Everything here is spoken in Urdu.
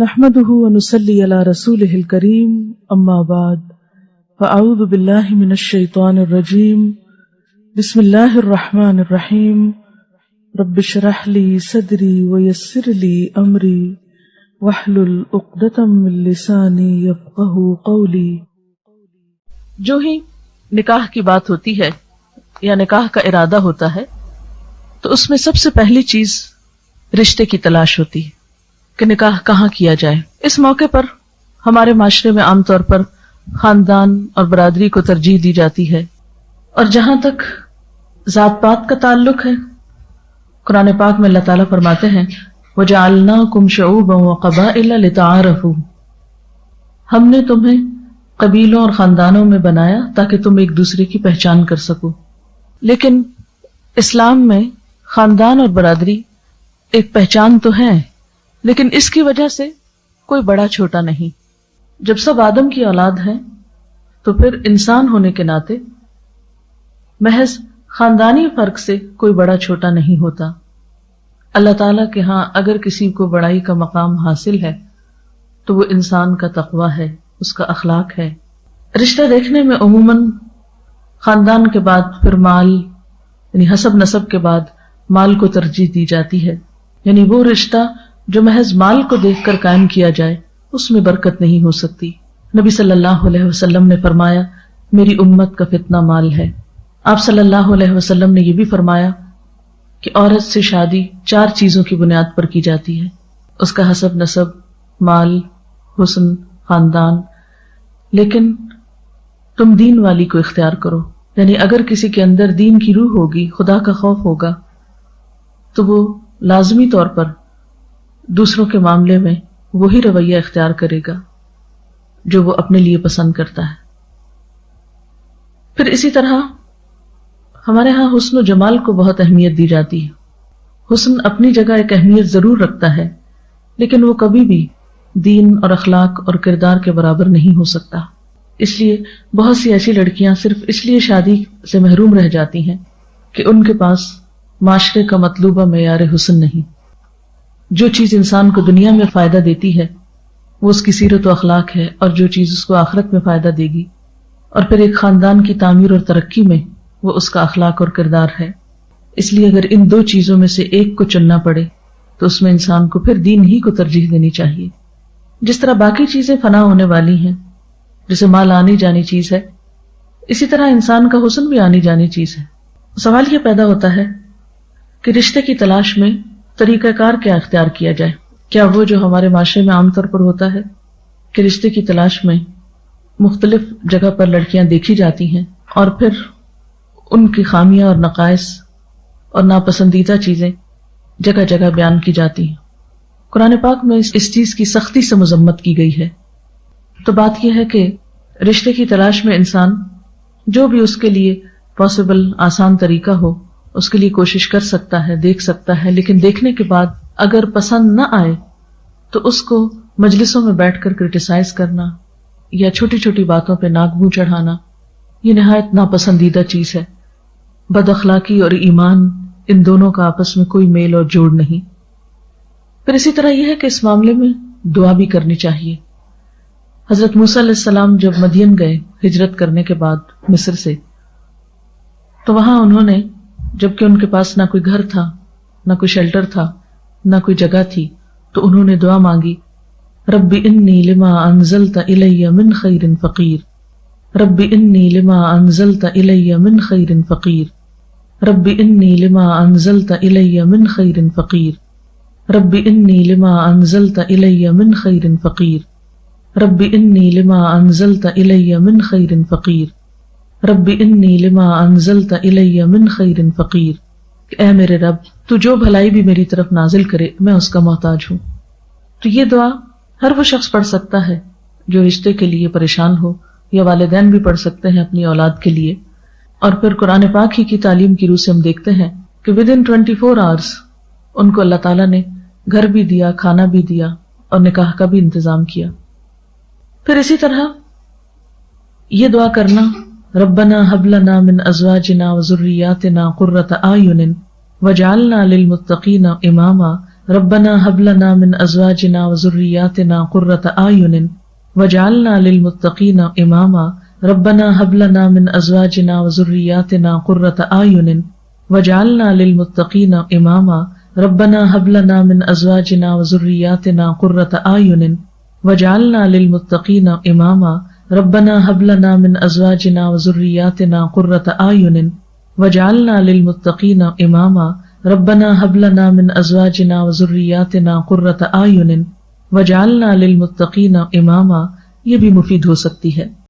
نحمده ونصلي على رسوله الكريم اما بعد فاعوذ بالله من الشيطان الرجيم بسم الله الرحمن الرحيم رب اشرح لي صدري ويسر لي امري واحلل عقدة من لساني يفقهوا قولي۔ جو ہی نکاح کی بات ہوتی ہے یا نکاح کا ارادہ ہوتا ہے تو اس میں سب سے پہلی چیز رشتے کی تلاش ہوتی ہے کہ نکاح کہاں کیا جائے۔ اس موقع پر ہمارے معاشرے میں عام طور پر خاندان اور برادری کو ترجیح دی جاتی ہے، اور جہاں تک ذات پات کا تعلق ہے، قرآن پاک میں اللہ تعالیٰ فرماتے ہیں وَجَعَلْنَاكُمْ شُعُوبًا وَقَبَائِلَ لِتَعَارَفُوا، ہم نے تمہیں قبیلوں اور خاندانوں میں بنایا تاکہ تم ایک دوسرے کی پہچان کر سکو۔ لیکن اسلام میں خاندان اور برادری ایک پہچان تو ہے، لیکن اس کی وجہ سے کوئی بڑا چھوٹا نہیں۔ جب سب آدم کی اولاد ہیں تو پھر انسان ہونے کے ناطے محض خاندانی فرق سے کوئی بڑا چھوٹا نہیں ہوتا۔ اللہ تعالیٰ کے ہاں اگر کسی کو بڑائی کا مقام حاصل ہے تو وہ انسان کا تقوی ہے، اس کا اخلاق ہے۔ رشتہ دیکھنے میں عموماً خاندان کے بعد پھر مال، یعنی حسب نسب کے بعد مال کو ترجیح دی جاتی ہے، یعنی وہ رشتہ جو محض مال کو دیکھ کر قائم کیا جائے اس میں برکت نہیں ہو سکتی۔ نبی صلی اللہ علیہ وسلم نے فرمایا میری امت کا فتنہ مال ہے۔ آپ صلی اللہ علیہ وسلم نے یہ بھی فرمایا کہ عورت سے شادی 4 چیزوں کی بنیاد پر کی جاتی ہے، اس کا حسب نسب، مال، حسن، خاندان، لیکن تم دین والی کو اختیار کرو، یعنی اگر کسی کے اندر دین کی روح ہوگی، خدا کا خوف ہوگا، تو وہ لازمی طور پر دوسروں کے معاملے میں وہی رویہ اختیار کرے گا جو وہ اپنے لیے پسند کرتا ہے۔ پھر اسی طرح ہمارے ہاں حسن و جمال کو بہت اہمیت دی جاتی ہے۔ حسن اپنی جگہ ایک اہمیت ضرور رکھتا ہے، لیکن وہ کبھی بھی دین اور اخلاق اور کردار کے برابر نہیں ہو سکتا۔ اس لیے بہت سی ایسی لڑکیاں صرف اس لیے شادی سے محروم رہ جاتی ہیں کہ ان کے پاس معاشرے کا مطلوبہ معیار حسن نہیں۔ جو چیز انسان کو دنیا میں فائدہ دیتی ہے وہ اس کی سیرت و اخلاق ہے، اور جو چیز اس کو آخرت میں فائدہ دے گی اور پھر ایک خاندان کی تعمیر اور ترقی میں وہ اس کا اخلاق اور کردار ہے۔ اس لیے اگر ان 2 چیزوں میں سے ایک کو چننا پڑے تو اس میں انسان کو پھر دین ہی کو ترجیح دینی چاہیے۔ جس طرح باقی چیزیں فنا ہونے والی ہیں، جیسے مال آنی جانی چیز ہے، اسی طرح انسان کا حسن بھی آنی جانی چیز ہے۔ سوال یہ پیدا ہوتا ہے کہ رشتے کی تلاش میں طریقہ کار کیا اختیار کیا جائے؟ کیا وہ جو ہمارے معاشرے میں عام طور پر ہوتا ہے کہ رشتے کی تلاش میں مختلف جگہ پر لڑکیاں دیکھی جاتی ہیں اور پھر ان کی خامیاں اور نقائص اور ناپسندیدہ چیزیں جگہ جگہ بیان کی جاتی ہیں؟ قرآن پاک میں اس چیز کی سختی سے مذمت کی گئی ہے۔ تو بات یہ ہے کہ رشتے کی تلاش میں انسان جو بھی اس کے لیے پاسبل آسان طریقہ ہو اس کے لیے کوشش کر سکتا ہے، دیکھ سکتا ہے، لیکن دیکھنے کے بعد اگر پسند نہ آئے تو اس کو مجلسوں میں بیٹھ کر کرٹیسائز کرنا یا چھوٹی چھوٹی باتوں پہ ناک منہ چڑھانا یہ نہایت ناپسندیدہ چیز ہے۔ بد اخلاقی اور ایمان ان دونوں کا آپس میں کوئی میل اور جوڑ نہیں۔ پھر اسی طرح یہ ہے کہ اس معاملے میں دعا بھی کرنی چاہیے۔ حضرت موسیٰ علیہ السلام جب مدین گئے ہجرت کرنے کے بعد مصر سے، تو وہاں انہوں نے، جبکہ ان کے پاس نہ کوئی گھر تھا، نہ کوئی شیلٹر تھا، نہ کوئی جگہ تھی، تو انہوں نے دعا مانگی رب انی لما انزلت الی من خیر فقیر، رب انی لما انزلت الی من خیر فقیر، رب انی لما انزلت الی من خیر فقیر، رب انی لما انزلت الی من خیر فقیر، رب انی لما انزلت الی من خیر فقیر، رب انی لما انزلت الی من خیر فقیر، اے میرے رب تو جو بھلائی بھی میری طرف نازل کرے میں اس کا محتاج ہوں۔ تو یہ دعا ہر وہ شخص پڑھ سکتا ہے جو رشتے کے لیے پریشان ہو، یا والدین بھی پڑھ سکتے ہیں اپنی اولاد کے لیے۔ اور پھر قرآن پاک ہی کی تعلیم کی روح سے ہم دیکھتے ہیں کہ ودن 24 آورز ان کو اللہ تعالیٰ نے گھر بھی دیا، کھانا بھی دیا اور نکاح کا بھی انتظام کیا۔ پھر اسی طرح یہ دعا کرنا ربنا هب لنا من ازواجنا وذرياتنا قرة اعين وجعلنا للمتقين اماما ربنا هب لنا من ازواجنا وذرياتنا قرة اعین واجعلنا للمتقین اماما ربنا هب لنا من ازواجنا وذرياتنا قرة اعین واجعلنا للمتقین اماما ربنا هب لنا من ازواجنا وذرياتنا قرة اعین واجعلنا للمتقین اماما ربنا هب لنا من ازواجنا وذرياتنا قرة اعین واجعلنا للمتقین اماما ربنا هب لنا من ازواجنا وذرياتنا قرة اعین واجعلنا للمتقین اماما. یہ بھی مفید ہو سکتی ہے.